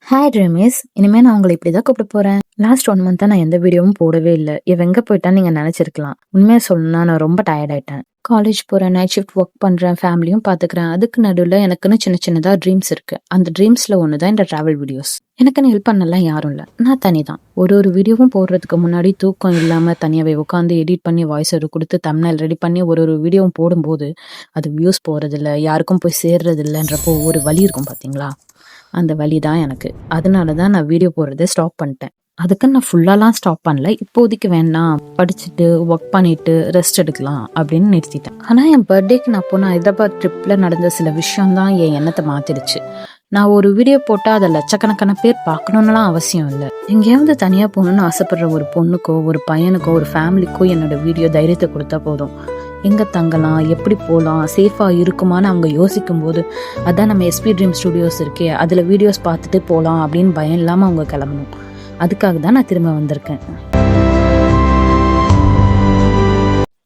Hi Ramesh, இனிமே நான் உங்களை இப்படிதான் கூப்பிட போறேன். லாஸ்ட் 1 மந்த்தா நான் எந்த வீடியோவும் போடவே இல்லை. இவ எங்க போயிட்டான்னு நீங்க நினைச்சிருக்கலாம். உண்மையா சொல்லணும்னா நான் ரொம்ப டயர்ட் ஆயிட்டேன். காலேஜ் போறேன், நைட் ஷிஃப்ட் ஒர்க் பண்றேன், ஃபேமிலியும் பாத்துக்கிறேன். அதுக்கு நடுவில் எனக்குன்னு சின்ன சின்னதா ட்ரீம்ஸ் இருக்கு. அந்த ட்ரீம்ஸ்ல ஒண்ணுதான் இந்த டிராவல் வீடியோஸ். எனக்குன்னு ஹெல்ப் பண்ணலாம் யாரும் இல்லை, நான் தனி தான். ஒரு வீடியோவும் போடுறதுக்கு முன்னாடி தூக்கம் இல்லாம தனியாவே உட்காந்து எடிட் பண்ணி வாய்ஸ் ஓவர் கொடுத்து தம்ப்நெயில் ரெடி பண்ணி ஒரு வீடியோவும் போடும்போது அது வியூஸ் போறதில்ல, யாருக்கும் போய் சேர்றது இல்லைன்றப்போ ஒரு வலி இருக்கும் பாத்தீங்களா? அந்த வலி தான் எனக்கு. அதனால தான் நான் வீடியோ போடுறதை ஸ்டாப் பண்ணிட்டேன். அதுக்கு நான் ஃபுல்லாலாம் ஸ்டாப் பண்ணல. இப்போதைக்கு வேணாம், படிச்சுட்டு ஒர்க் பண்ணிட்டு ரெஸ்ட் எடுக்கலாம் அப்படின்னு நிறுத்திட்டேன். ஆனால் என் பர்த்டேக்கு நான் போன ஹைதராபாத் ட்ரிப்பில் நடந்த சில விஷயம் தான் என் எண்ணத்தை மாற்றிடுச்சு. நான் ஒரு வீடியோ போட்டால் அதை லட்சக்கணக்கான பேர் பார்க்கணுன்னுலாம் அவசியம் இல்லை. எங்கேயாவது தனியாக போகணுன்னு ஆசைப்படுற ஒரு பொண்ணுக்கோ ஒரு பையனுக்கோ ஒரு ஃபேமிலிக்கோ என்னோட வீடியோ தைரியத்தை கொடுத்தா போதும். எங்கே தங்கலாம், எப்படி போகலாம், சேஃபாக இருக்குமான்னு அவங்க யோசிக்கும் போது அதான் நம்ம எஸ்பி ட்ரீம் ஸ்டுடியோஸ் இருக்கே, அதில் வீடியோஸ் பார்த்துட்டு போகலாம் அப்படின்னு பயம் இல்லாமல் அவங்க கிளம்பணும். அதுக்காக தான் நான் திரும்ப வந்திருக்கேன்.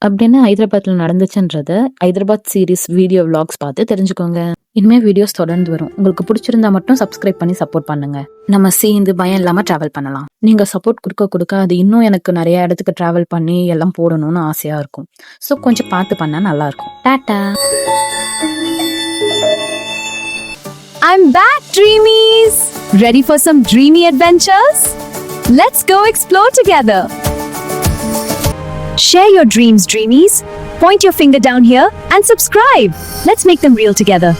அப்படின்னு ஹைதராபாத்தில் நடந்துச்சுன்றத ஹைதராபாத் சீரீஸ் வீடியோ விளாக்ஸ் பார்த்து தெரிஞ்சுக்கோங்க. இனிமேல் வீடியோஸ் தொடர்ந்து வரும். உங்களுக்கு பிடிச்சிருந்தா மட்டும் சப்ஸ்கிரைப் பண்ணி சப்போர்ட் பண்ணுங்க. நம்ம சேர்ந்து பயம் இல்லாமல் ட்ராவல் பண்ணலாம். நீங்க சப்போர்ட் கொடுக்க அது இன்னும் எனக்கு நிறைய இடத்துக்கு ட்ராவல் பண்ணி எல்லாம் போடணும்னு ஆசையா இருக்கும். ஸோ கொஞ்சம் பார்த்து பண்ணா நல்லா இருக்கும். Tata. I'm back, dreamies! Ready for some dreamy adventures? Let's go explore together. Share your dreams, dreamies. Point your finger down here and subscribe. Let's make them real together.